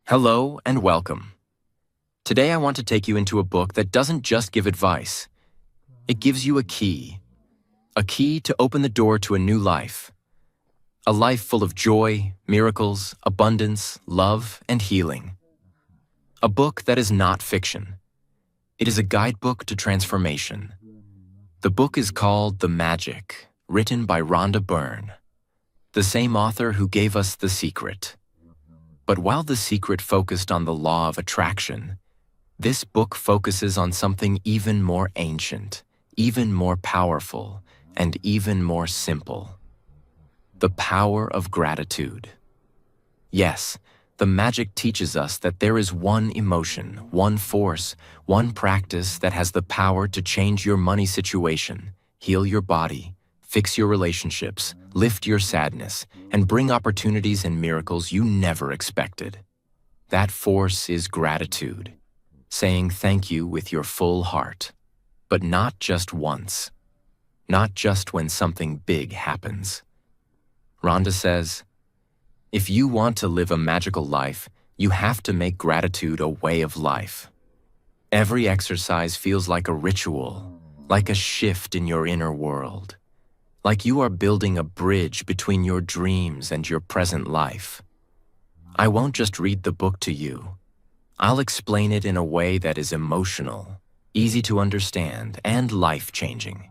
Hello and welcome. Today I want to take you into a book that doesn't just give advice. It gives you a key to open the door to a new life. A life full of joy, miracles, abundance, love, and healing. A book that is not fiction. It is a guidebook to transformation. The book is called The Magic, written by Rhonda Byrne, the same author who gave us The Secret. But while The Secret focused on the law of attraction, this book focuses on something even more ancient, even more powerful, and even more simple. The power of gratitude. Yes, The Magic teaches us that there is one emotion, one force, one practice that has the power to change your money situation, heal your body, fix your relationships, lift your sadness, and bring opportunities and miracles you never expected. That force is gratitude, saying thank you with your full heart, but not just once, not just when something big happens. Rhonda says, if you want to live a magical life, you have to make gratitude a way of life. Every exercise feels like a ritual, like a shift in your inner world. Like you are building a bridge between your dreams and your present life. I won't just read the book to you. I'll explain it in a way that is emotional, easy to understand, and life-changing.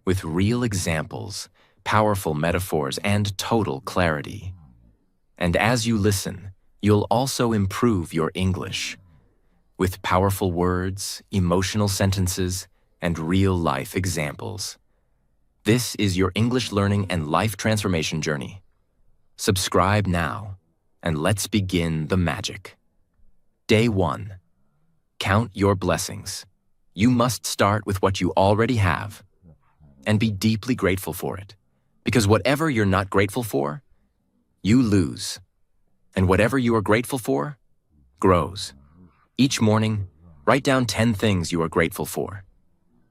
With real examples, powerful metaphors, and total clarity. And as you listen, you'll also improve your English. With powerful words, emotional sentences, and real-life examples. This is your English learning and life transformation journey. Subscribe now, and let's begin the magic. Day 1. Count your blessings. You must start with what you already have, and be deeply grateful for it. Because whatever you're not grateful for, you lose. And whatever you are grateful for, grows. Each morning, write down 10 things you are grateful for.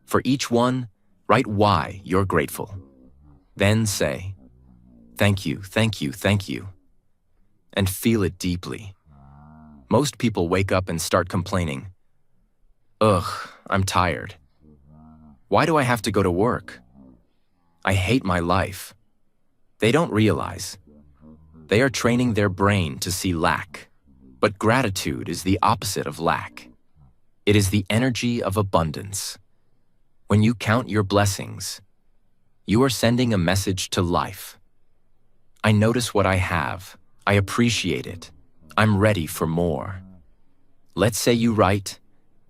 For each one, write why you're grateful. Then say, thank you, thank you, thank you. And feel it deeply. Most people wake up and start complaining. Ugh, I'm tired. Why do I have to go to work? I hate my life. They don't realize. They are training their brain to see lack. But gratitude is the opposite of lack. It is the energy of abundance. When you count your blessings, you are sending a message to life. I notice what I have. I appreciate it. I'm ready for more. Let's say you write,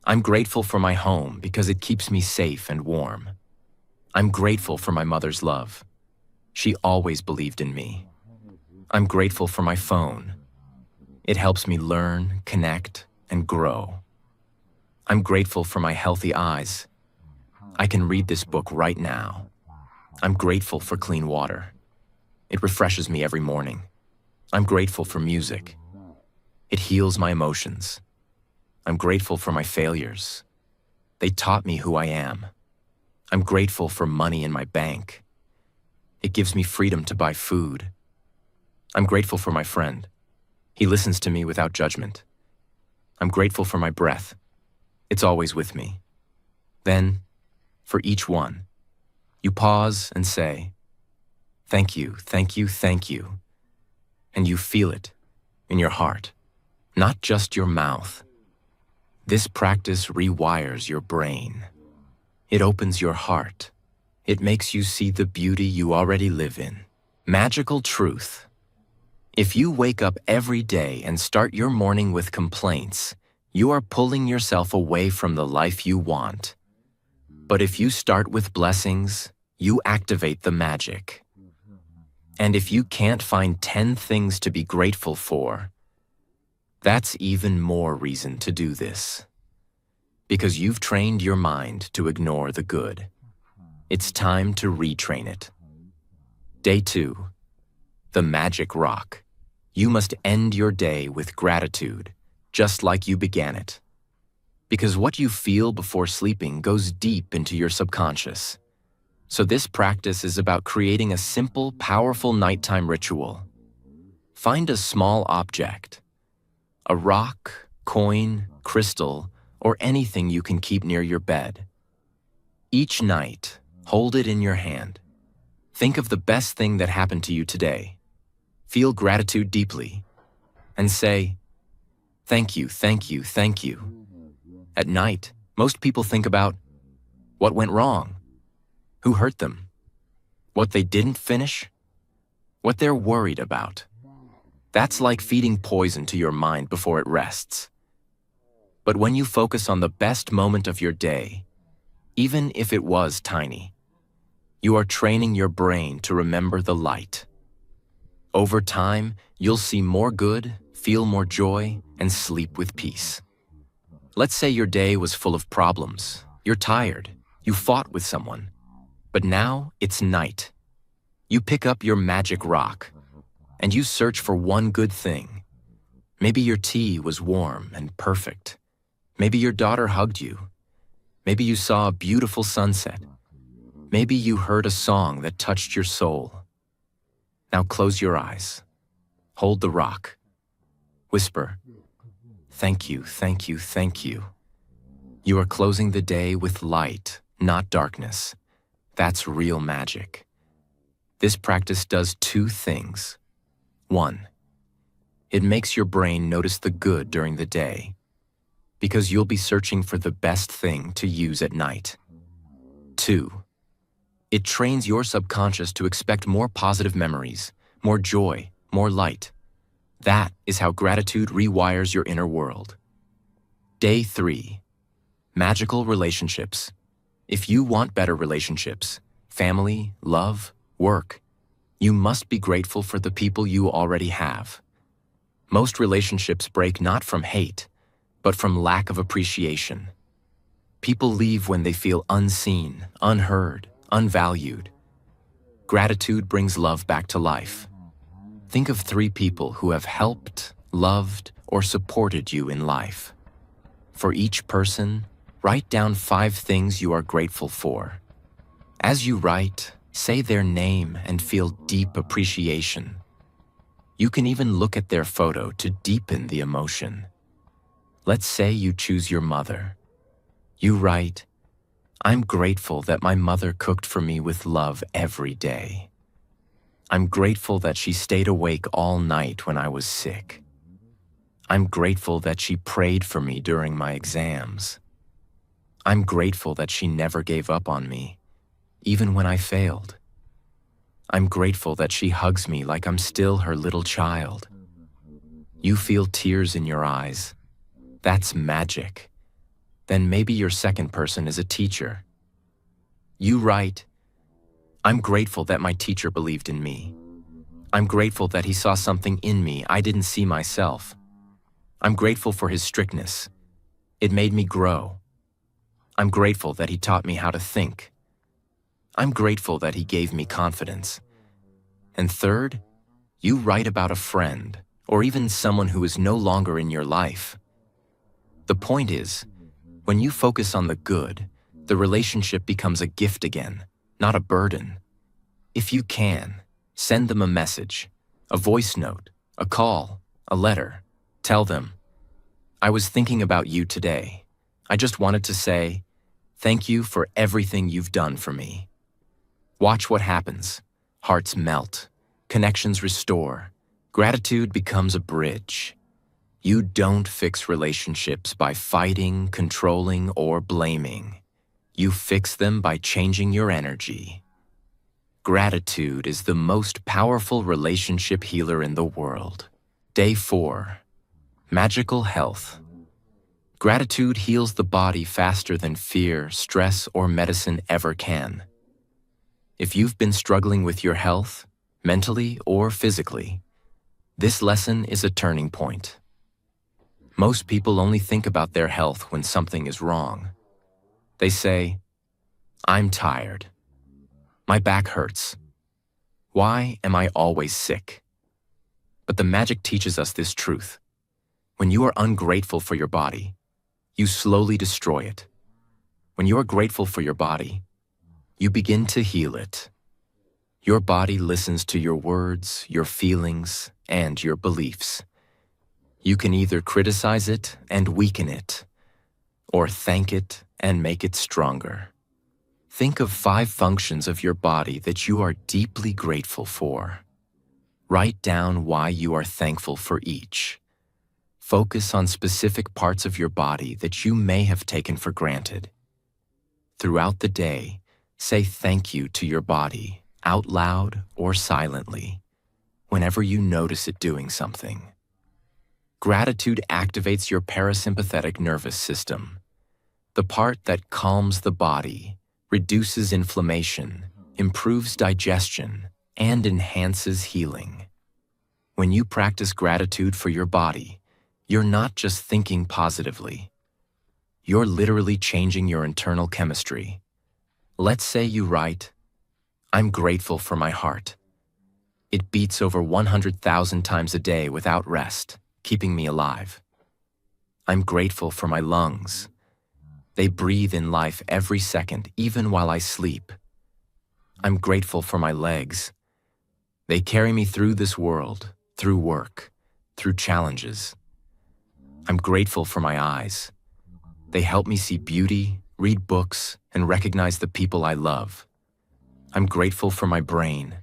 I'm grateful for my home because it keeps me safe and warm. I'm grateful for my mother's love. She always believed in me. I'm grateful for my phone. It helps me learn, connect, and grow. I'm grateful for my healthy eyes. I can read this book right now. I'm grateful for clean water. It refreshes me every morning. I'm grateful for music. It heals my emotions. I'm grateful for my failures. They taught me who I am. I'm grateful for money in my bank. It gives me freedom to buy food. I'm grateful for my friend. He listens to me without judgment. I'm grateful for my breath. It's always with me. Then, for each one, you pause and say, thank you, thank you, thank you. And you feel it in your heart, not just your mouth. This practice rewires your brain. It opens your heart. It makes you see the beauty you already live in. Magical truth. If you wake up every day and start your morning with complaints, you are pulling yourself away from the life you want. But if you start with blessings, you activate the magic. And if you can't find 10 things to be grateful for, that's even more reason to do this. Because you've trained your mind to ignore the good. It's time to retrain it. Day 2. The Magic Rock. You must end your day with gratitude, just like you began it. Because what you feel before sleeping goes deep into your subconscious. So this practice is about creating a simple, powerful nighttime ritual. Find a small object, A rock, coin, crystal, or anything you can keep near your bed. Each night, hold it in your hand. Think of the best thing that happened to you today. Feel gratitude deeply and say, "Thank you, thank you, thank you." At night, most people think about what went wrong, who hurt them, what they didn't finish, what they're worried about. That's like feeding poison to your mind before it rests. But when you focus on the best moment of your day, even if it was tiny, you are training your brain to remember the light. Over time, you'll see more good, feel more joy, and sleep with peace. Let's say your day was full of problems. You're tired. You fought with someone. But now it's night. You pick up your magic rock, and you search for one good thing. Maybe your tea was warm and perfect. Maybe your daughter hugged you. Maybe you saw a beautiful sunset. Maybe you heard a song that touched your soul. Now close your eyes. Hold the rock. Whisper, "Thank you, thank you, thank you." You are closing the day with light, not darkness. That's real magic. This practice does two things. One, it makes your brain notice the good during the day, because you'll be searching for the best thing to use at night. Two, it trains your subconscious to expect more positive memories, more joy, more light. That is how gratitude rewires your inner world. Day 3. Magical relationships. If you want better relationships, family, love, work, you must be grateful for the people you already have. Most relationships break not from hate, but from lack of appreciation. People leave when they feel unseen, unheard, unvalued. Gratitude brings love back to life. Think of 3 people who have helped, loved, or supported you in life. For each person, write down 5 things you are grateful for. As you write, say their name and feel deep appreciation. You can even look at their photo to deepen the emotion. Let's say you choose your mother. You write, "I'm grateful that my mother cooked for me with love every day. I'm grateful that she stayed awake all night when I was sick. I'm grateful that she prayed for me during my exams. I'm grateful that she never gave up on me, even when I failed. I'm grateful that she hugs me like I'm still her little child." You feel tears in your eyes. That's magic. Then maybe your second person is a teacher. You write, "I'm grateful that my teacher believed in me. I'm grateful that he saw something in me I didn't see myself. I'm grateful for his strictness. It made me grow. I'm grateful that he taught me how to think. I'm grateful that he gave me confidence." And third, you write about a friend or even someone who is no longer in your life. The point is, when you focus on the good, the relationship becomes a gift again, not a burden. If you can, send them a message, a voice note, a call, a letter. Tell them, "I was thinking about you today. I just wanted to say, thank you for everything you've done for me." Watch what happens. Hearts melt, connections restore, gratitude becomes a bridge. You don't fix relationships by fighting, controlling, or blaming. You fix them by changing your energy. Gratitude is the most powerful relationship healer in the world. Day 4. Magical health. Gratitude heals the body faster than fear, stress, or medicine ever can. If you've been struggling with your health, mentally or physically, this lesson is a turning point. Most people only think about their health when something is wrong. They say, "I'm tired. My back hurts. Why am I always sick?" But the magic teaches us this truth. When you are ungrateful for your body, you slowly destroy it. When you are grateful for your body, you begin to heal it. Your body listens to your words, your feelings, and your beliefs. You can either criticize it and weaken it, or thank it and make it stronger. Think of 5 functions of your body that you are deeply grateful for. Write down why you are thankful for each. Focus on specific parts of your body that you may have taken for granted. Throughout the day, say thank you to your body, out loud or silently, whenever you notice it doing something. Gratitude activates your parasympathetic nervous system, the part that calms the body, reduces inflammation, improves digestion, and enhances healing. When you practice gratitude for your body, you're not just thinking positively. You're literally changing your internal chemistry. Let's say you write, "I'm grateful for my heart. It beats over 100,000 times a day without rest, keeping me alive. I'm grateful for my lungs. They breathe in life every second, even while I sleep. I'm grateful for my legs. They carry me through this world, through work, through challenges. I'm grateful for my eyes. They help me see beauty, read books, and recognize the people I love. I'm grateful for my brain.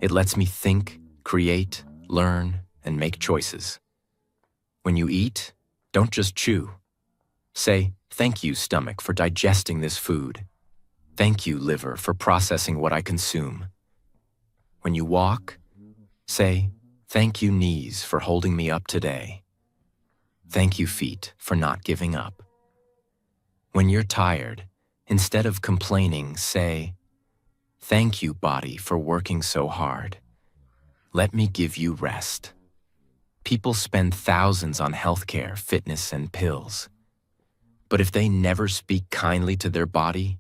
It lets me think, create, learn, and make choices. When you eat, don't just chew. Say, thank you, stomach, for digesting this food. Thank you, liver, for processing what I consume. When you walk, say, thank you, knees, for holding me up today. Thank you, feet, for not giving up. When you're tired, instead of complaining, say, thank you, body, for working so hard. Let me give you rest. People spend thousands on healthcare, fitness, and pills. But if they never speak kindly to their body,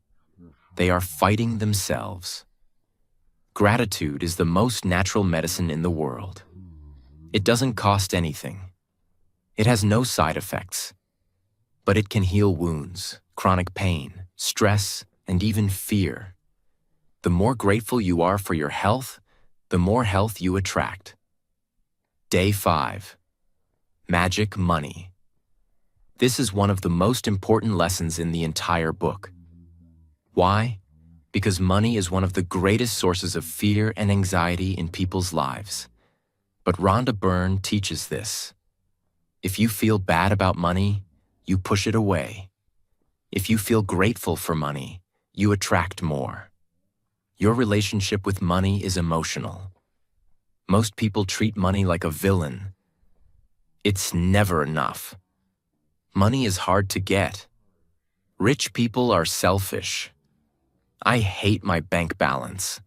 they are fighting themselves. Gratitude is the most natural medicine in the world. It doesn't cost anything. It has no side effects. But it can heal wounds, chronic pain, stress, and even fear. The more grateful you are for your health, the more health you attract. Day 5. Magic Money. This is one of the most important lessons in the entire book. Why? Because money is one of the greatest sources of fear and anxiety in people's lives. But Rhonda Byrne teaches this. If you feel bad about money, you push it away. If you feel grateful for money, you attract more. Your relationship with money is emotional. Most people treat money like a villain. It's never enough. Money is hard to get. Rich people are selfish. I hate my bank balance.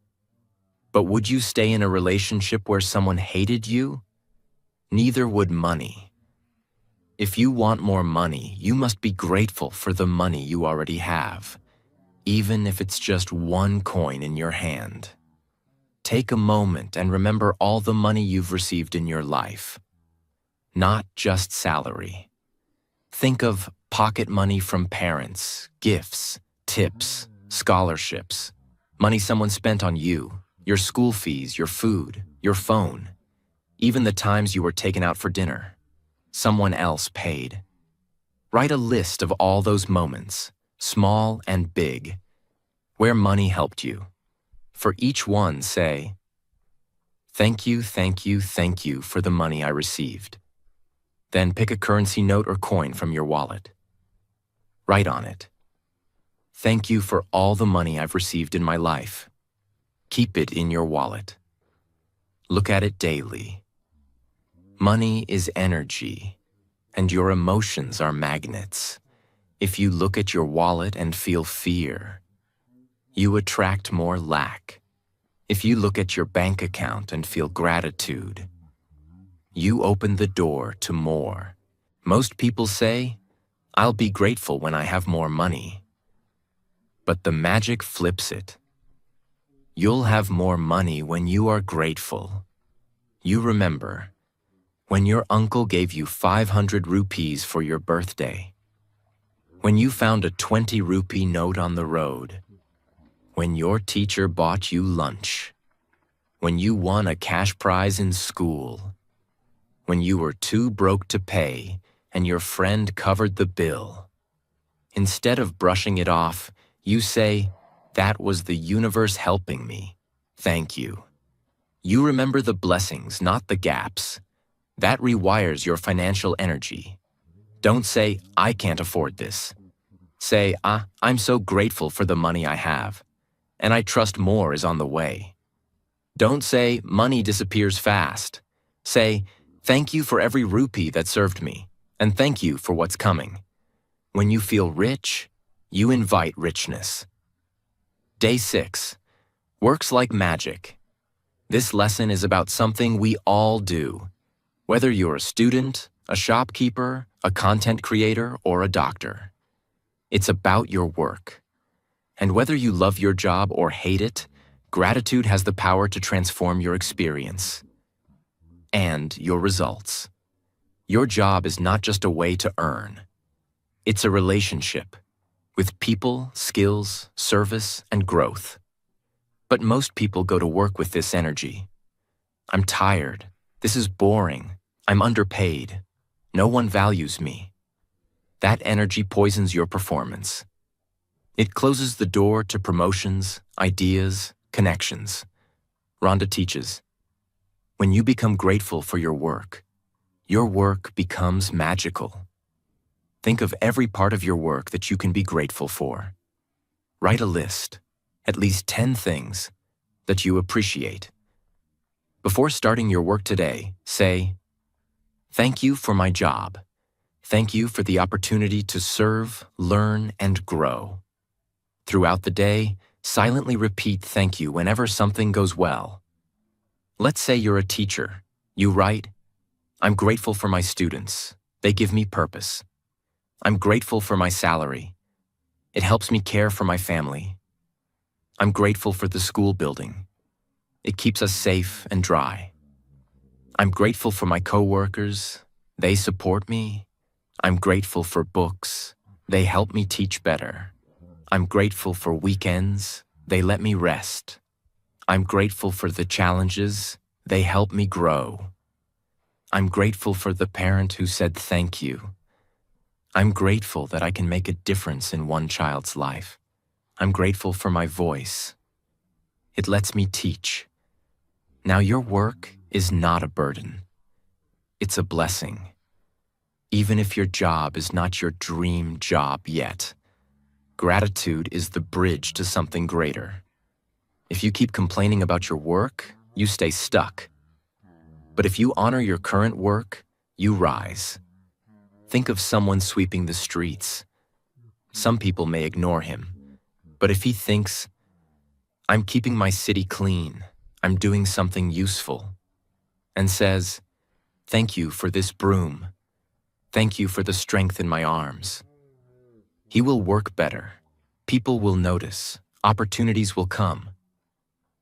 But would you stay in a relationship where someone hated you? Neither would money. If you want more money, you must be grateful for the money you already have, even if it's just one coin in your hand. Take a moment and remember all the money you've received in your life, not just salary. Think of pocket money from parents, gifts, tips, scholarships, money someone spent on you, your school fees, your food, your phone, even the times you were taken out for dinner. Someone else paid. Write a list of all those moments, small and big, where money helped you. For each one, say, thank you, thank you, thank you for the money I received. Then pick a currency note or coin from your wallet. Write on it, thank you for all the money I've received in my life. Keep it in your wallet. Look at it daily. Money is energy, and your emotions are magnets. If you look at your wallet and feel fear, you attract more lack. If you look at your bank account and feel gratitude, you open the door to more. Most people say, I'll be grateful when I have more money. But the magic flips it. You'll have more money when you are grateful. You remember, when your uncle gave you 500 rupees for your birthday, when you found a 20 rupee note on the road, when your teacher bought you lunch, when you won a cash prize in school, when you were too broke to pay and your friend covered the bill. Instead of brushing it off, you say, "That was the universe helping me. Thank you." You remember the blessings, not the gaps. That rewires your financial energy. Don't say, "I can't afford this." Say, "I'm so grateful for the money I have, and I trust more is on the way." Don't say, "Money disappears fast." Say, "Thank you for every rupee that served me, and thank you for what's coming." When you feel rich, you invite richness. Day 6. Works like magic. This lesson is about something we all do, whether you're a student, a shopkeeper, a content creator, or a doctor. It's about your work. And whether you love your job or hate it, gratitude has the power to transform your experience and your results. Your job is not just a way to earn. It's a relationship with people, skills, service, and growth. But most people go to work with this energy. "I'm tired. This is boring. I'm underpaid. No one values me." That energy poisons your performance. It closes the door to promotions, ideas, connections. Rhonda teaches, when you become grateful for your work becomes magical. Think of every part of your work that you can be grateful for. Write a list, at least 10 things that you appreciate. Before starting your work today, say, "Thank you for my job. Thank you for the opportunity to serve, learn, and grow." Throughout the day, silently repeat thank you whenever something goes well. Let's say you're a teacher. You write, "I'm grateful for my students. They give me purpose. I'm grateful for my salary. It helps me care for my family. I'm grateful for the school building. It keeps us safe and dry. I'm grateful for my coworkers. They support me. I'm grateful for books. They help me teach better. I'm grateful for weekends. They let me rest. I'm grateful for the challenges. They help me grow. I'm grateful for the parent who said thank you. I'm grateful that I can make a difference in one child's life. I'm grateful for my voice. It lets me teach." Now your work is not a burden. It's a blessing. Even if your job is not your dream job yet, gratitude is the bridge to something greater. If you keep complaining about your work, you stay stuck. But if you honor your current work, you rise. Think of someone sweeping the streets. Some people may ignore him, but if he thinks, "I'm keeping my city clean, I'm doing something useful," and says, "Thank you for this broom. Thank you for the strength in my arms," he will work better. People will notice. Opportunities will come.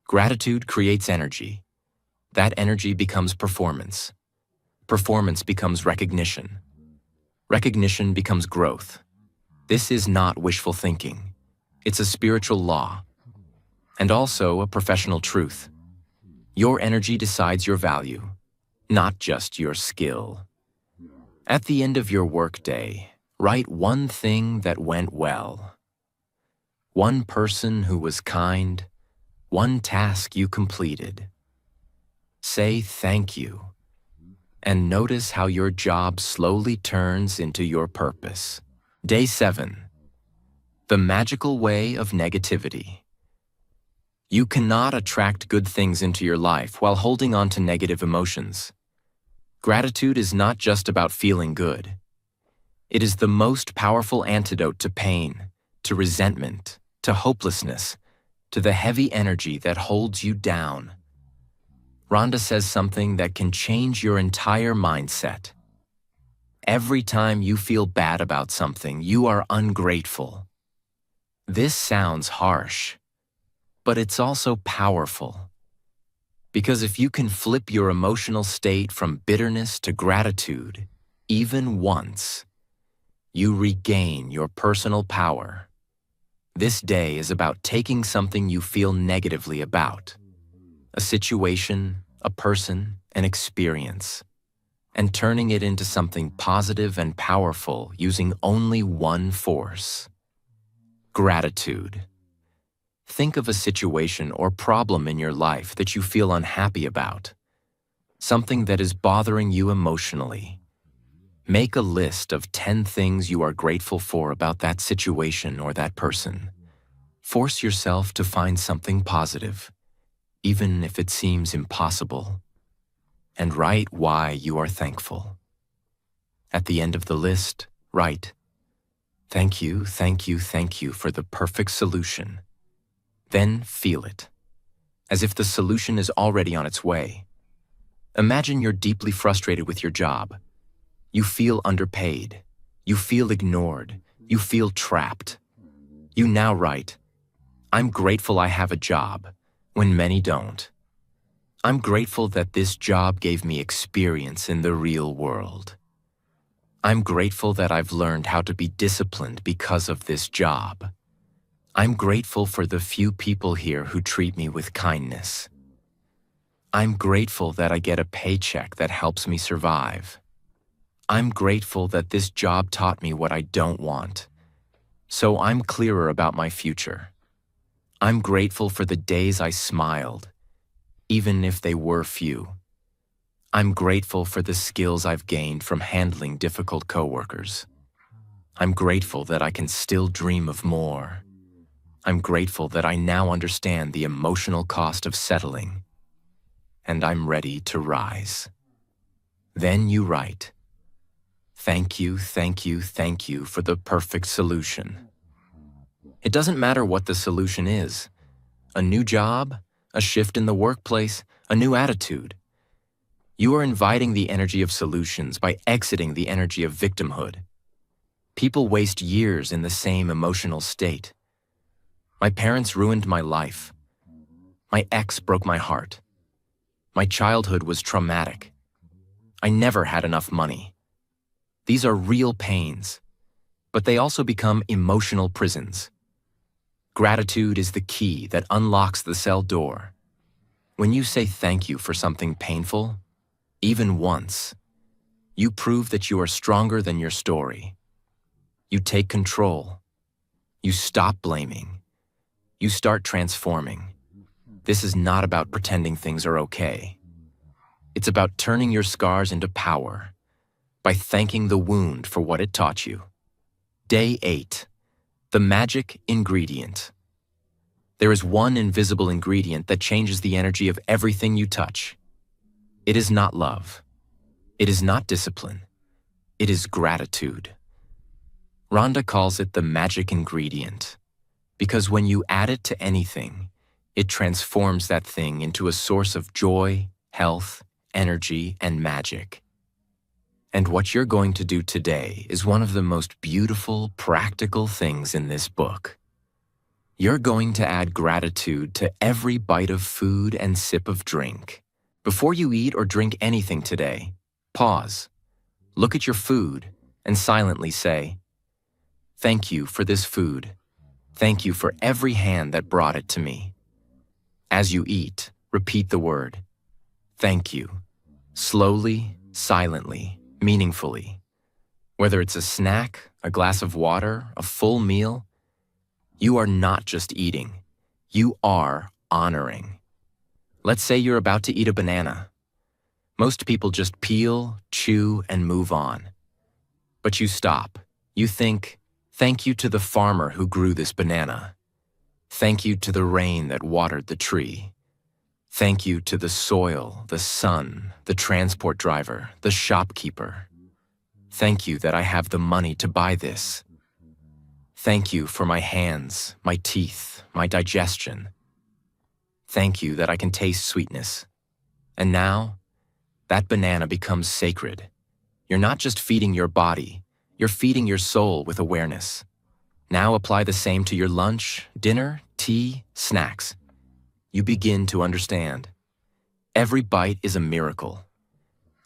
Gratitude creates energy. That energy becomes performance. Performance becomes recognition. Recognition becomes growth. This is not wishful thinking. It's a spiritual law, and also a professional truth. Your energy decides your value, not just your skill. At the end of your workday, write one thing that went well. One person who was kind, one task you completed. Say thank you, and notice how your job slowly turns into your purpose. Day 7. The magical way of negativity. You cannot attract good things into your life while holding on to negative emotions. Gratitude is not just about feeling good. It is the most powerful antidote to pain, to resentment, to hopelessness, to the heavy energy that holds you down. Rhonda says something that can change your entire mindset. Every time you feel bad about something, you are ungrateful. This sounds harsh, but it's also powerful. Because if you can flip your emotional state from bitterness to gratitude, even once, you regain your personal power. This day is about taking something you feel negatively about, a situation, a person, an experience, and turning it into something positive and powerful using only one force: gratitude. Think of a situation or problem in your life that you feel unhappy about, something that is bothering you emotionally. Make a list of 10 things you are grateful for about that situation or that person. Force yourself to find something positive, even if it seems impossible, and write why you are thankful. At the end of the list, write, "Thank you, thank you, thank you for the perfect solution." Then feel it, as if the solution is already on its way. Imagine you're deeply frustrated with your job. You feel underpaid. You feel ignored. You feel trapped. You now write, "I'm grateful I have a job," when many don't. "I'm grateful that this job gave me experience in the real world. I'm grateful that I've learned how to be disciplined because of this job. I'm grateful for the few people here who treat me with kindness. I'm grateful that I get a paycheck that helps me survive. I'm grateful that this job taught me what I don't want, so I'm clearer about my future. I'm grateful for the days I smiled, even if they were few. I'm grateful for the skills I've gained from handling difficult coworkers. I'm grateful that I can still dream of more. I'm grateful that I now understand the emotional cost of settling, and I'm ready to rise." Then you write, "Thank you, thank you, thank you for the perfect solution." It doesn't matter what the solution is: a new job, a shift in the workplace, a new attitude. You are inviting the energy of solutions by exiting the energy of victimhood. People waste years in the same emotional state. My parents ruined my life. My ex broke my heart. My childhood was traumatic. I never had enough money. These are real pains, but they also become emotional prisons. Gratitude is the key that unlocks the cell door. When you say thank you for something painful, even once, you prove that you are stronger than your story. You take control. You stop blaming. You start transforming. This is not about pretending things are okay. It's about turning your scars into power by thanking the wound for what it taught you. Day 8. The magic ingredient. There is one invisible ingredient that changes the energy of everything you touch. It is not love. It is not discipline. It is gratitude. Rhonda calls it the magic ingredient, because when you add it to anything, it transforms that thing into a source of joy, health, energy, and magic. And what you're going to do today is one of the most beautiful, practical things in this book. You're going to add gratitude to every bite of food and sip of drink. Before you eat or drink anything today, pause, look at your food, and silently say, "Thank you for this food. Thank you for every hand that brought it to me." As you eat, repeat the word, "Thank you," slowly, silently, meaningfully. Whether it's a snack, a glass of water, a full meal, you are not just eating, you are honoring. Let's say you're about to eat a banana. Most people just peel, chew, and move on. But you stop. You think, "Thank you to the farmer who grew this banana. Thank you to the rain that watered the tree. Thank you to the soil, the sun, the transport driver, the shopkeeper. Thank you that I have the money to buy this. Thank you for my hands, my teeth, my digestion. Thank you that I can taste sweetness." And now, that banana becomes sacred. You're not just feeding your body, you're feeding your soul with awareness. Now apply the same to your lunch, dinner, tea, snacks. You begin to understand. Every bite is a miracle.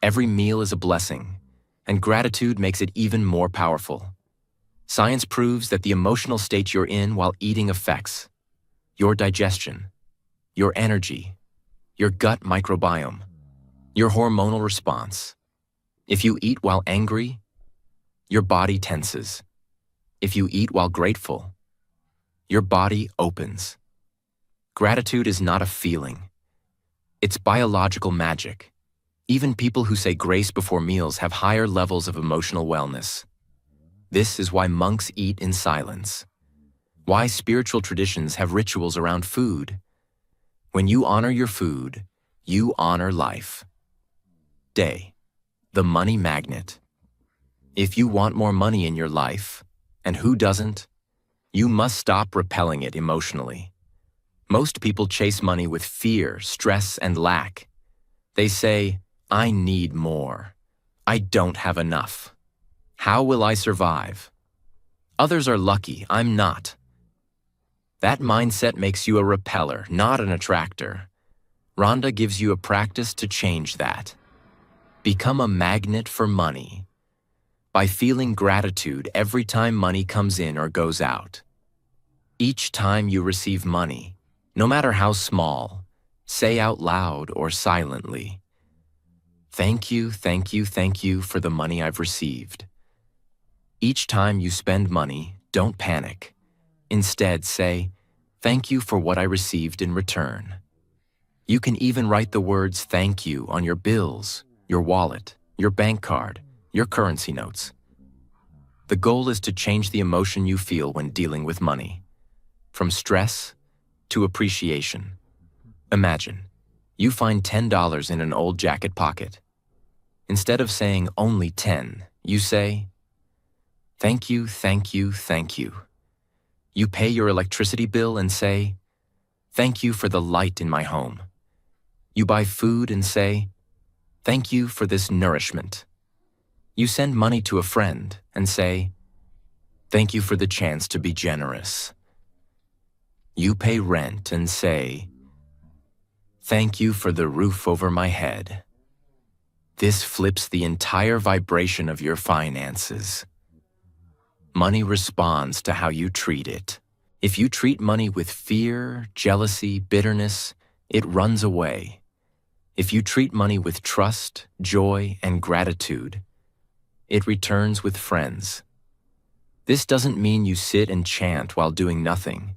Every meal is a blessing, and gratitude makes it even more powerful. Science proves that the emotional state you're in while eating affects your digestion, your energy, your gut microbiome, your hormonal response. If you eat while angry, your body tenses. If you eat while grateful, your body opens. Gratitude is not a feeling. It's biological magic. Even people who say grace before meals have higher levels of emotional wellness. This is why monks eat in silence. Why spiritual traditions have rituals around food. When you honor your food, you honor life. Day, the money magnet. If you want more money in your life, and who doesn't, you must stop repelling it emotionally. Most people chase money with fear, stress, and lack. They say, I need more. I don't have enough. How will I survive? Others are lucky, I'm not. That mindset makes you a repeller, not an attractor. Rhonda gives you a practice to change that. Become a magnet for money by feeling gratitude every time money comes in or goes out. Each time you receive money, no matter how small, say out loud or silently, thank you, thank you, thank you for the money I've received. Each time you spend money, don't panic. Instead, say, thank you for what I received in return. You can even write the words thank you on your bills, your wallet, your bank card, your currency notes. The goal is to change the emotion you feel when dealing with money, from stress to appreciation. Imagine, you find $10 in an old jacket pocket. Instead of saying only 10, you say, thank you, thank you, thank you. You pay your electricity bill and say, thank you for the light in my home. You buy food and say, thank you for this nourishment. You send money to a friend and say, thank you for the chance to be generous. You pay rent and say, thank you for the roof over my head. This flips the entire vibration of your finances. Money responds to how you treat it. If you treat money with fear, jealousy, bitterness, it runs away. If you treat money with trust, joy, and gratitude, it returns with friends. This doesn't mean you sit and chant while doing nothing.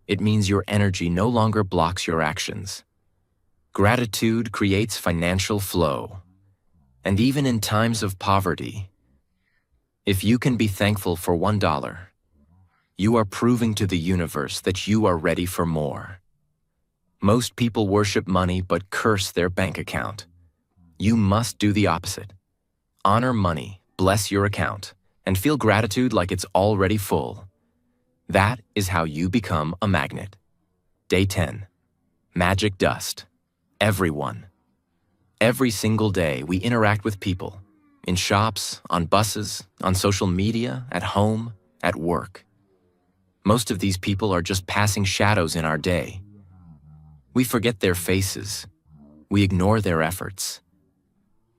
It means your energy no longer blocks your actions. Gratitude creates financial flow. And even in times of poverty, if you can be thankful for $1, you are proving to the universe that you are ready for more. Most people worship money but curse their bank account. You must do the opposite. Honor money, bless your account, and feel gratitude like it's already full. That is how you become a magnet. Day 10. Magic dust. Everyone. Every single day, we interact with people. In shops, on buses, on social media, at home, at work. Most of these people are just passing shadows in our day. We forget their faces. We ignore their efforts.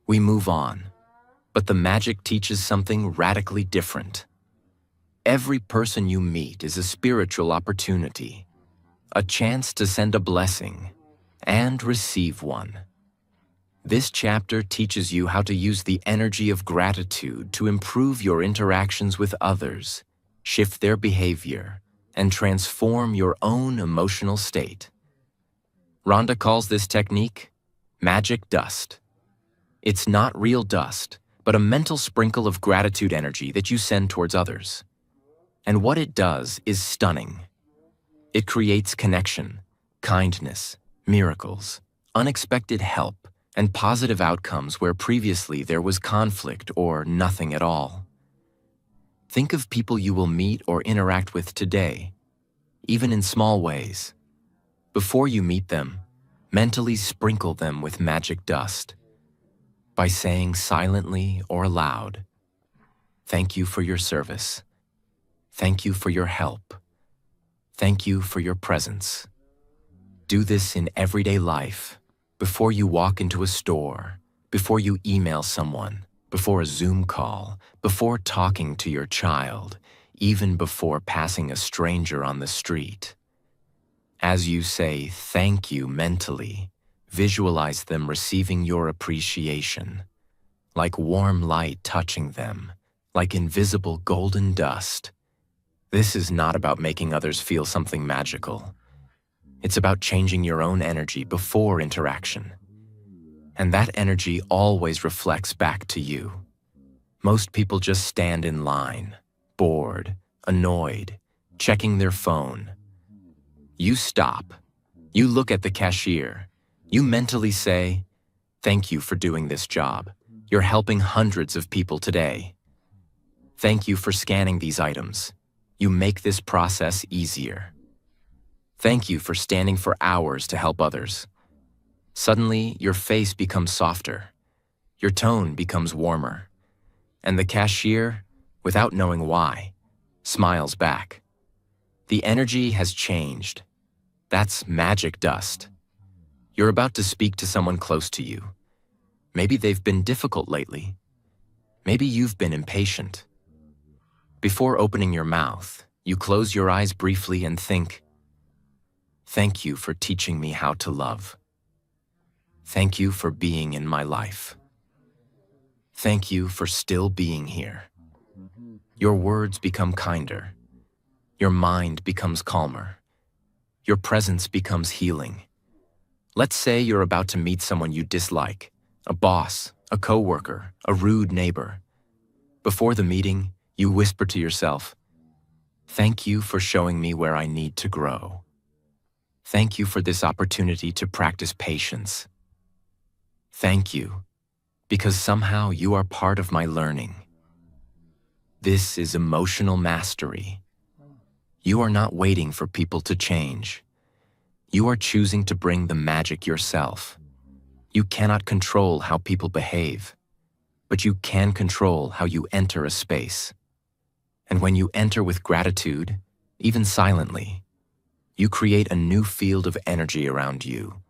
We move on. But the magic teaches something radically different. Every person you meet is a spiritual opportunity, a chance to send a blessing and receive one. This chapter teaches you how to use the energy of gratitude to improve your interactions with others, shift their behavior, and transform your own emotional state. Rhonda calls this technique magic dust. It's not real dust, but a mental sprinkle of gratitude energy that you send towards others. And what it does is stunning. It creates connection, kindness, miracles, unexpected help, and positive outcomes where previously there was conflict or nothing at all. Think of people you will meet or interact with today, even in small ways. Before you meet them, mentally sprinkle them with magic dust by saying silently or aloud, thank you for your service. Thank you for your help. Thank you for your presence. Do this in everyday life, before you walk into a store, before you email someone, before a Zoom call, before talking to your child, even before passing a stranger on the street. As you say thank you mentally, visualize them receiving your appreciation. like warm light touching them, like invisible golden dust. This is not about making others feel something magical. It's about changing your own energy before interaction. And that energy always reflects back to you. Most people just stand in line, bored, annoyed, checking their phone. You stop. You look at the cashier. You mentally say, "Thank you for doing this job. You're helping hundreds of people today. Thank you for scanning these items. You make this process easier. Thank you for standing for hours to help others." Suddenly, your face becomes softer. Your tone becomes warmer. And the cashier, without knowing why, smiles back. The energy has changed. That's magic dust. You're about to speak to someone close to you. Maybe they've been difficult lately. Maybe you've been impatient. Before opening your mouth, you close your eyes briefly and think, "Thank you for teaching me how to love. Thank you for being in my life. Thank you for still being here." Your words become kinder. Your mind becomes calmer. Your presence becomes healing. Let's say you're about to meet someone you dislike, a boss, a coworker, a rude neighbor. Before the meeting, you whisper to yourself, "Thank you for showing me where I need to grow. Thank you for this opportunity to practice patience. Thank you, because somehow you are part of my learning." This is emotional mastery. You are not waiting for people to change. You are choosing to bring the magic yourself. You cannot control how people behave, but you can control how you enter a space. And when you enter with gratitude, even silently, you create a new field of energy around you.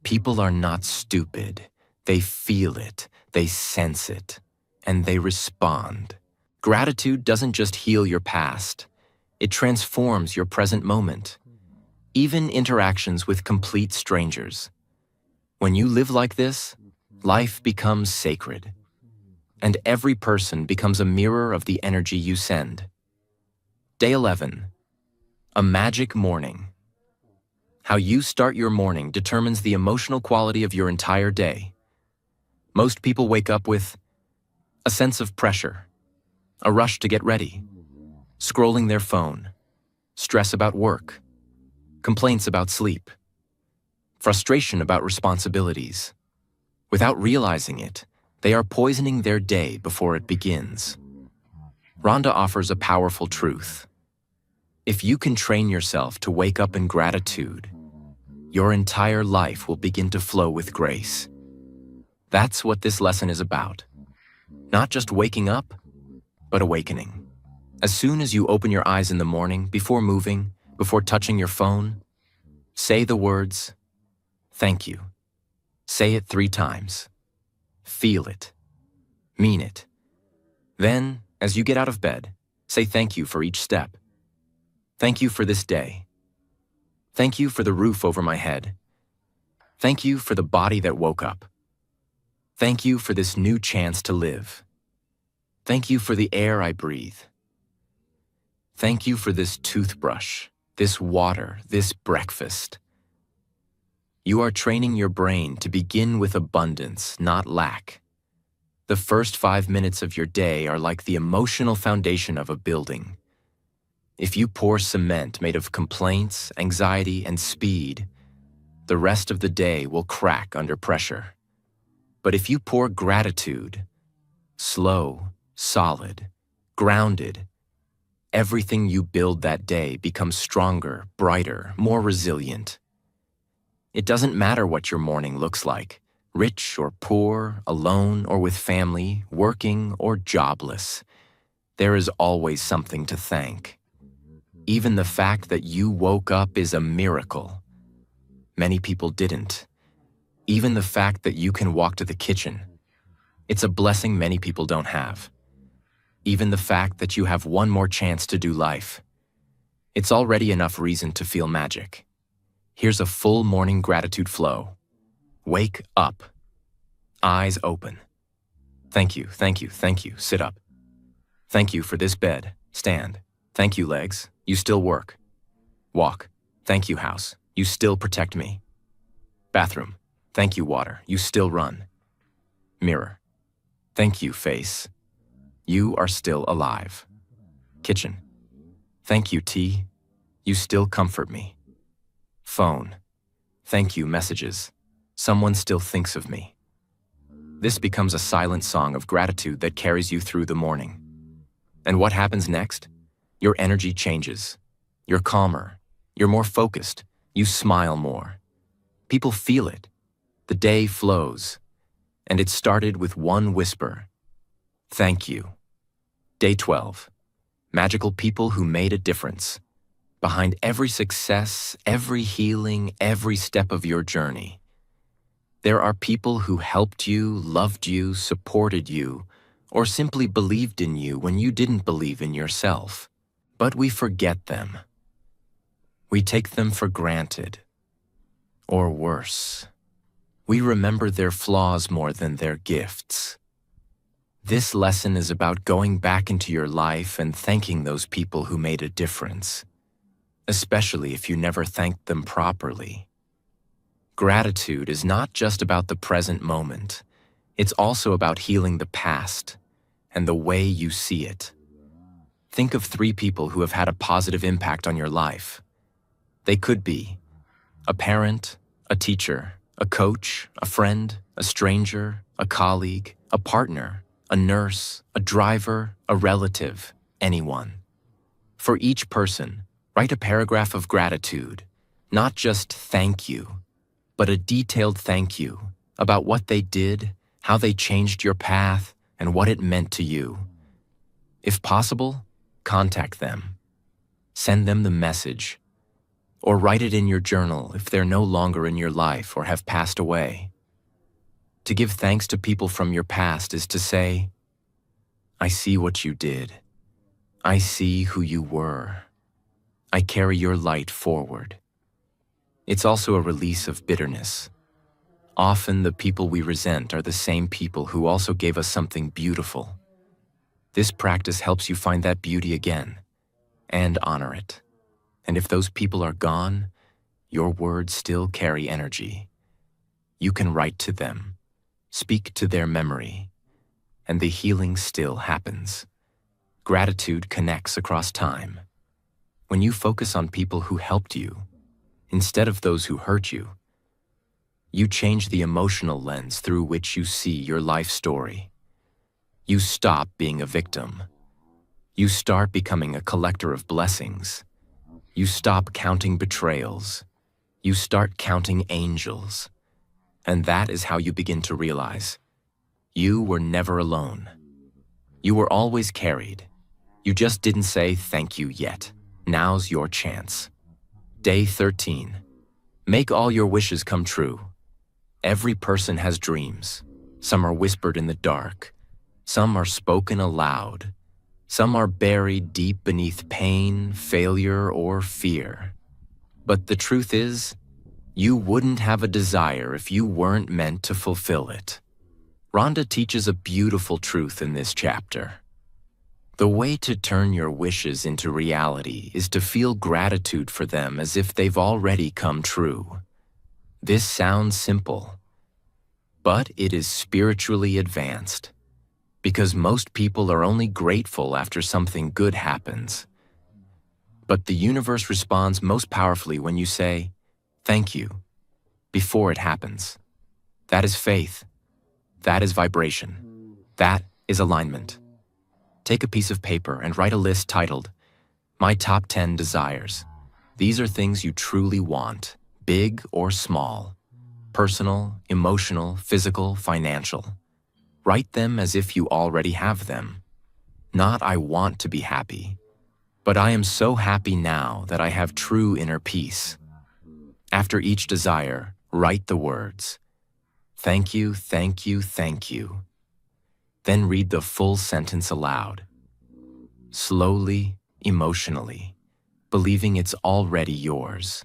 People are not stupid. They feel it, they sense it, and they respond. Gratitude doesn't just heal your past. It transforms your present moment. Even interactions with complete strangers. When you live like this, life becomes sacred. And every person becomes a mirror of the energy you send. Day 11. A magic morning. How you start your morning determines the emotional quality of your entire day. Most people wake up with a sense of pressure, a rush to get ready, scrolling their phone, stress about work, complaints about sleep, frustration about responsibilities. Without realizing it, they are poisoning their day before it begins. Rhonda offers a powerful truth. If you can train yourself to wake up in gratitude, your entire life will begin to flow with grace. That's what this lesson is about. Not just waking up, but awakening. As soon as you open your eyes in the morning, before moving, before touching your phone, say the words, "Thank you." Say it 3 times. Feel it. Mean it. Then, as you get out of bed, say thank you for each step. Thank you for this day. Thank you for the roof over my head. Thank you for the body that woke up. Thank you for this new chance to live. Thank you for the air I breathe. Thank you for this toothbrush, this water, this breakfast. You are training your brain to begin with abundance, not lack. The first 5 minutes of your day are like the emotional foundation of a building. If you pour cement made of complaints, anxiety, and speed, the rest of the day will crack under pressure. But if you pour gratitude, slow, solid, grounded, everything you build that day becomes stronger, brighter, more resilient. It doesn't matter what your morning looks like, rich or poor, alone or with family, working or jobless. There is always something to thank. Even the fact that you woke up is a miracle. Many people didn't. Even the fact that you can walk to the kitchen, it's a blessing many people don't have. Even the fact that you have one more chance to do life, it's already enough reason to feel magic. Here's a full morning gratitude flow. Wake up. Eyes open. Thank you, thank you, thank you. Sit up. Thank you for this bed. Stand. Thank you, legs. You still work. Walk. Thank you, house. You still protect me. Bathroom. Thank you, water. You still run. Mirror. Thank you, face. You are still alive. Kitchen. Thank you, tea. You still comfort me. Phone. Thank you, messages. Someone still thinks of me. This becomes a silent song of gratitude that carries you through the morning. And what happens next? Your energy changes. You're calmer. You're more focused. You smile more. People feel it. The day flows. And it started with one whisper. Thank you. Day 12. Magical people who made a difference. Behind every success, every healing, every step of your journey, there are people who helped you, loved you, supported you, or simply believed in you when you didn't believe in yourself. But we forget them. We take them for granted. Or worse, we remember their flaws more than their gifts. This lesson is about going back into your life and thanking those people who made a difference, especially if you never thanked them properly. Gratitude is not just about the present moment. It's also about healing the past and the way you see it. Think of 3 people who have had a positive impact on your life. They could be a parent, a teacher, a coach, a friend, a stranger, a colleague, a partner, a nurse, a driver, a relative, anyone. For each person, write a paragraph of gratitude, not just thank you, but a detailed thank you about what they did, how they changed your path, and what it meant to you. If possible, contact them. Send them the message, or write it in your journal if they're no longer in your life or have passed away. To give thanks to people from your past is to say, I see what you did. I see who you were. I carry your light forward. It's also a release of bitterness. Often the people we resent are the same people who also gave us something beautiful. This practice helps you find that beauty again and honor it. And if those people are gone, your words still carry energy. You can write to them, speak to their memory, and the healing still happens. Gratitude connects across time. When you focus on people who helped you, instead of those who hurt you, you change the emotional lens through which you see your life story. You stop being a victim. You start becoming a collector of blessings. You stop counting betrayals. You start counting angels. And that is how you begin to realize you were never alone. You were always carried. You just didn't say thank you yet. Now's your chance. Day 13. Make all your wishes come true. Every person has dreams. Some are whispered in the dark. Some are spoken aloud. Some are buried deep beneath pain, failure, or fear. But the truth is, you wouldn't have a desire if you weren't meant to fulfill it. Rhonda teaches a beautiful truth in this chapter. The way to turn your wishes into reality is to feel gratitude for them as if they've already come true. This sounds simple, but it is spiritually advanced, because most people are only grateful after something good happens. But the universe responds most powerfully when you say, thank you, before it happens. That is faith. That is vibration. That is alignment. Take a piece of paper and write a list titled, My Top 10 Desires. These are things you truly want, big or small, personal, emotional, physical, financial. Write them as if you already have them. Not I want to be happy, but I am so happy now that I have true inner peace. After each desire, write the words, thank you, thank you, thank you. Then read the full sentence aloud. Slowly, emotionally, believing it's already yours.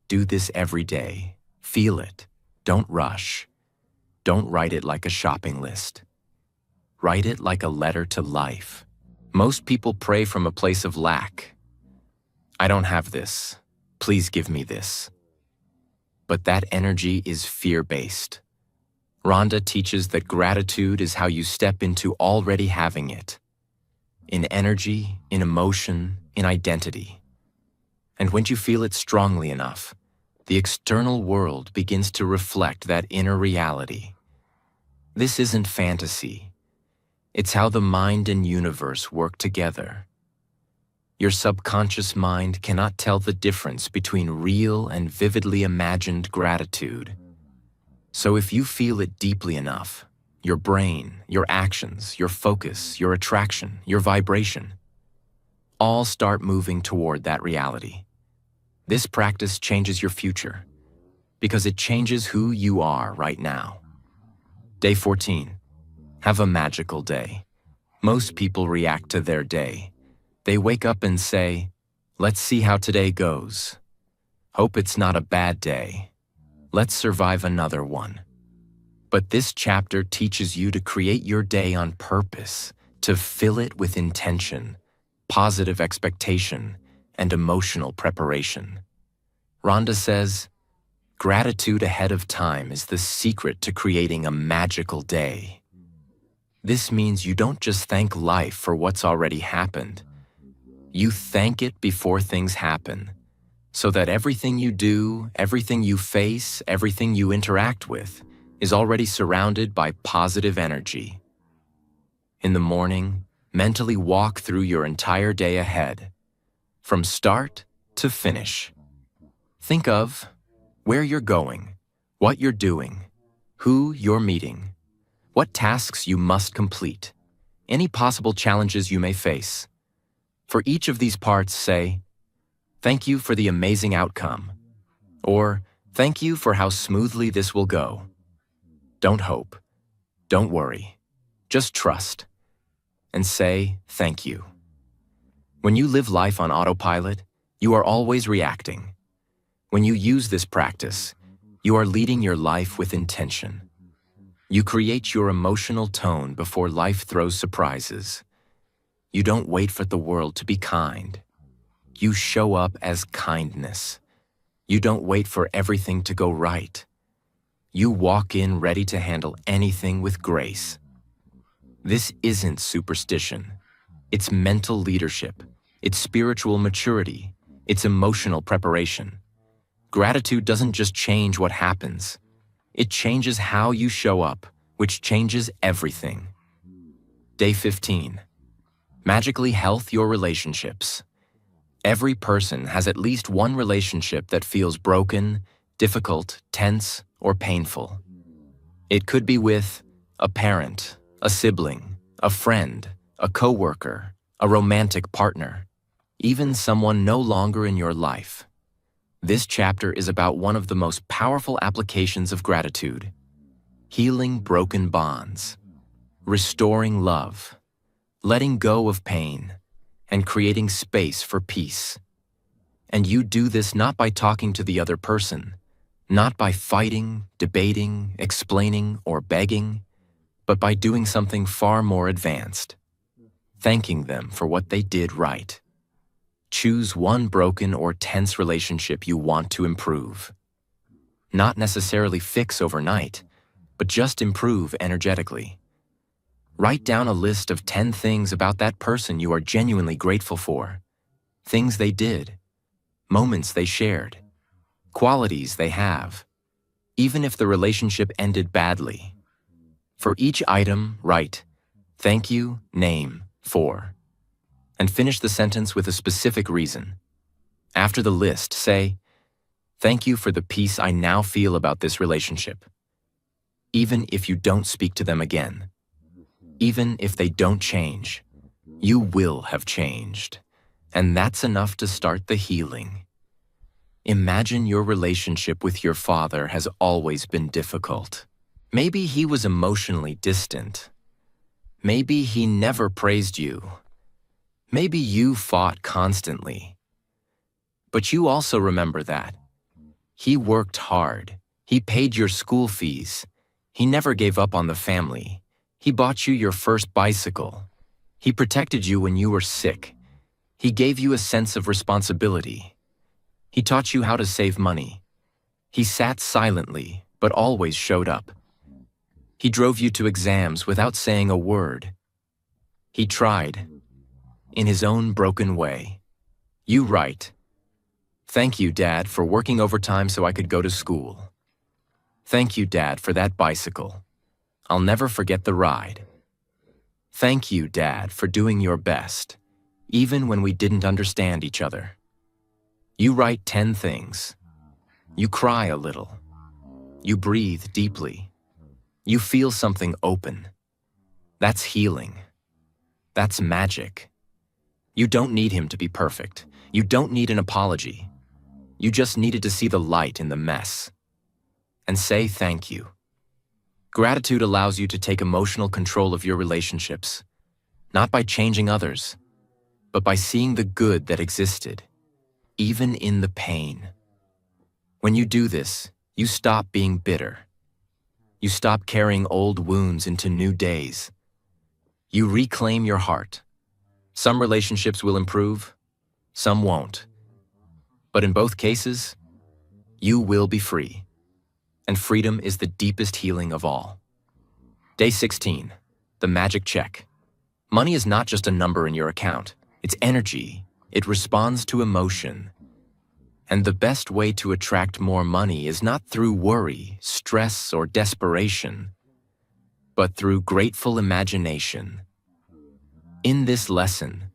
Do this every day. Feel it. Don't rush. Don't write it like a shopping list. Write it like a letter to life. Most people pray from a place of lack. I don't have this. Please give me this. But that energy is fear-based. Rhonda teaches that gratitude is how you step into already having it. In energy, in emotion, in identity. And when you feel it strongly enough, the external world begins to reflect that inner reality. This isn't fantasy. It's how the mind and universe work together. Your subconscious mind cannot tell the difference between real and vividly imagined gratitude. So if you feel it deeply enough, your brain, your actions, your focus, your attraction, your vibration, all start moving toward that reality. This practice changes your future because it changes who you are right now. Day 14. Have a magical day. Most people react to their day. They wake up and say, "Let's see how today goes. Hope it's not a bad day. Let's survive another one." But this chapter teaches you to create your day on purpose, to fill it with intention, positive expectation, and emotional preparation. Rhonda says, gratitude ahead of time is the secret to creating a magical day. This means you don't just thank life for what's already happened. You thank it before things happen, so that everything you do, everything you face, everything you interact with is already surrounded by positive energy. In the morning, mentally walk through your entire day ahead, from start to finish. Think of where you're going, what you're doing, who you're meeting, what tasks you must complete, any possible challenges you may face. For each of these parts, say, "Thank you for the amazing outcome," or "Thank you for how smoothly this will go." Don't hope, don't worry, just trust, and say thank you. When you live life on autopilot, you are always reacting. When you use this practice, you are leading your life with intention. You create your emotional tone before life throws surprises. You don't wait for the world to be kind. You show up as kindness. You don't wait for everything to go right. You walk in ready to handle anything with grace. This isn't superstition. It's mental leadership. It's spiritual maturity. It's emotional preparation. Gratitude doesn't just change what happens. It changes how you show up, which changes everything. Day 15. Magically health your relationships. Every person has at least one relationship that feels broken, difficult, tense, or painful. It could be with a parent, a sibling, a friend, a coworker, a romantic partner, even someone no longer in your life. This chapter is about one of the most powerful applications of gratitude: healing broken bonds, restoring love, letting go of pain, and creating space for peace. And you do this not by talking to the other person, not by fighting, debating, explaining, or begging, but by doing something far more advanced: thanking them for what they did right. Choose one broken or tense relationship you want to improve. Not necessarily fix overnight, but just improve energetically. Write down a list of 10 things about that person you are genuinely grateful for. Things they did, moments they shared, qualities they have, even if the relationship ended badly. For each item, write, "Thank you, name, for," and finish the sentence with a specific reason. After the list, say, "Thank you for the peace I now feel about this relationship." Even if you don't speak to them again, even if they don't change, you will have changed, and that's enough to start the healing. Imagine your relationship with your father has always been difficult. Maybe he was emotionally distant. Maybe he never praised you. Maybe you fought constantly. But you also remember that he worked hard. He paid your school fees. He never gave up on the family. He bought you your first bicycle. He protected you when you were sick. He gave you a sense of responsibility. He taught you how to save money. He sat silently, but always showed up. He drove you to exams without saying a word. He tried, in his own broken way. You write, "Thank you, Dad, for working overtime so I could go to school. Thank you, Dad, for that bicycle. I'll never forget the ride. Thank you, Dad, for doing your best, even when we didn't understand each other." You write 10 things. You cry a little. You breathe deeply. You feel something open. That's healing. That's magic. You don't need him to be perfect. You don't need an apology. You just needed to see the light in the mess. And say thank you. Gratitude allows you to take emotional control of your relationships, not by changing others, but by seeing the good that existed, even in the pain. When you do this, you stop being bitter. You stop carrying old wounds into new days. You reclaim your heart. Some relationships will improve, some won't. But in both cases, you will be free. And freedom is the deepest healing of all. Day 16, the magic check. Money is not just a number in your account. It's energy. It responds to emotion. And the best way to attract more money is not through worry, stress, or desperation, but through grateful imagination. In this lesson,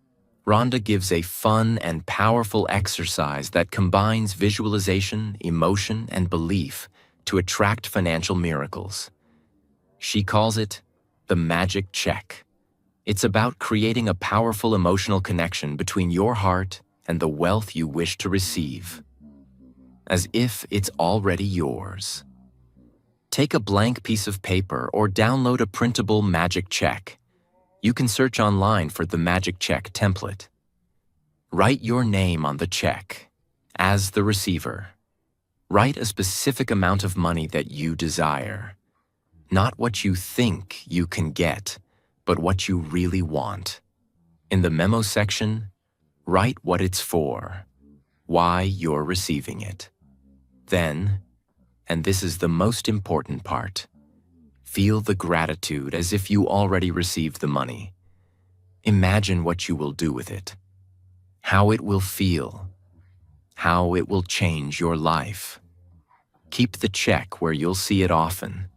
Rhonda gives a fun and powerful exercise that combines visualization, emotion, and belief to attract financial miracles. She calls it the magic check. It's about creating a powerful emotional connection between your heart and the wealth you wish to receive, as if it's already yours. Take a blank piece of paper or download a printable magic check. You can search online for the magic check template. Write your name on the check as the receiver. Write a specific amount of money that you desire. Not what you think you can get, but what you really want. In the memo section, write what it's for, why you're receiving it. Then, and this is the most important part, feel the gratitude as if you already received the money. Imagine what you will do with it, how it will feel, how it will change your life. Keep the check where you'll see it often.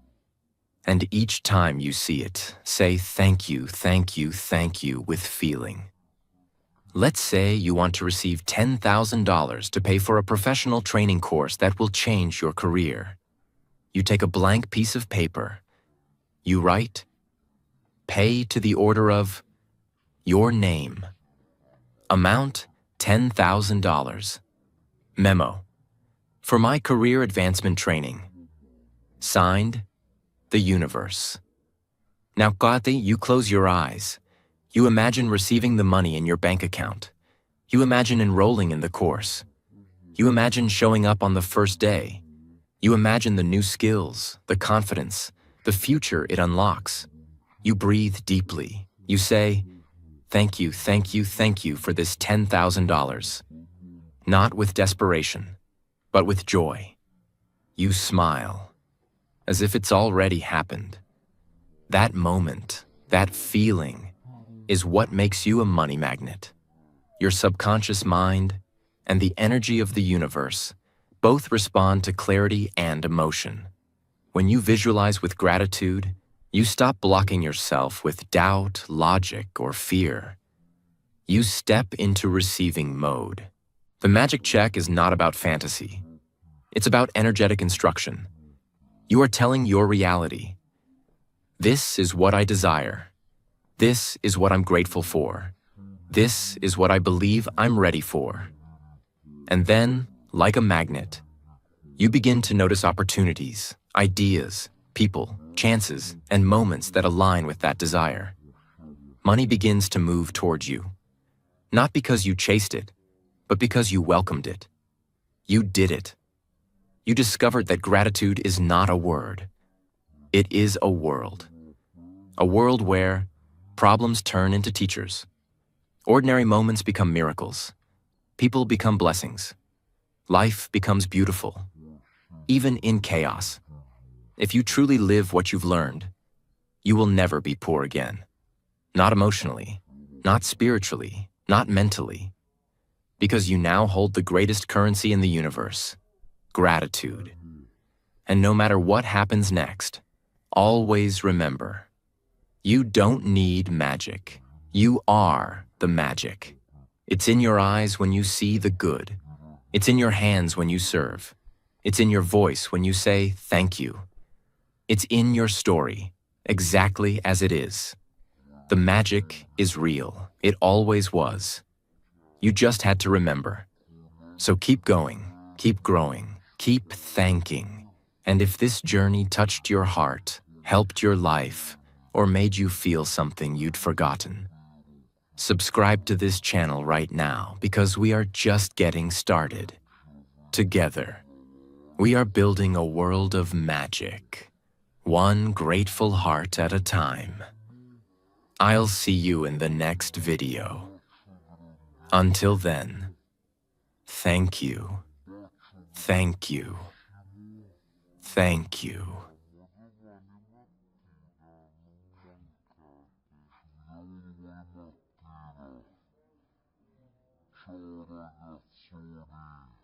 And each time you see it, say thank you, thank you, thank you with feeling. Let's say you want to receive $10,000 to pay for a professional training course that will change your career. You take a blank piece of paper. You write, pay to the order of your name. Amount, $10,000. Memo, for my career advancement training. Signed, the universe. Now, Kati, you close your eyes. You imagine receiving the money in your bank account. You imagine enrolling in the course. You imagine showing up on the first day. You imagine the new skills, the confidence, the future it unlocks. You breathe deeply. You say, thank you, thank you, thank you for this $10,000. Not with desperation, but with joy. You smile, as if it's already happened. That moment, that feeling, is what makes you a money magnet. Your subconscious mind and the energy of the universe both respond to clarity and emotion. When you visualize with gratitude, you stop blocking yourself with doubt, logic, or fear. You step into receiving mode. The magic check is not about fantasy. It's about energetic instruction. You are telling your reality. This is what I desire. This is what I'm grateful for. This is what I believe I'm ready for. And then, like a magnet, you begin to notice opportunities, ideas, people, chances, and moments that align with that desire. Money begins to move towards you, not because you chased it, but because you welcomed it. You did it. You discovered that gratitude is not a word. It is a world. A world where problems turn into teachers. Ordinary moments become miracles. People become blessings. Life becomes beautiful, even in chaos. If you truly live what you've learned, you will never be poor again. Not emotionally, not spiritually, not mentally. Because you now hold the greatest currency in the universe, gratitude. And no matter what happens next, always remember, you don't need magic. You are the magic. It's in your eyes when you see the good. It's in your hands when you serve. It's in your voice when you say thank you. It's in your story, exactly as it is. The magic is real. It always was. You just had to remember. So keep going, keep growing, keep thanking. And if this journey touched your heart, helped your life, or made you feel something you'd forgotten, subscribe to this channel right now because we are just getting started. Together, we are building a world of magic, one grateful heart at a time. I'll see you in the next video. Until then, thank you, thank you, thank you. Sorry.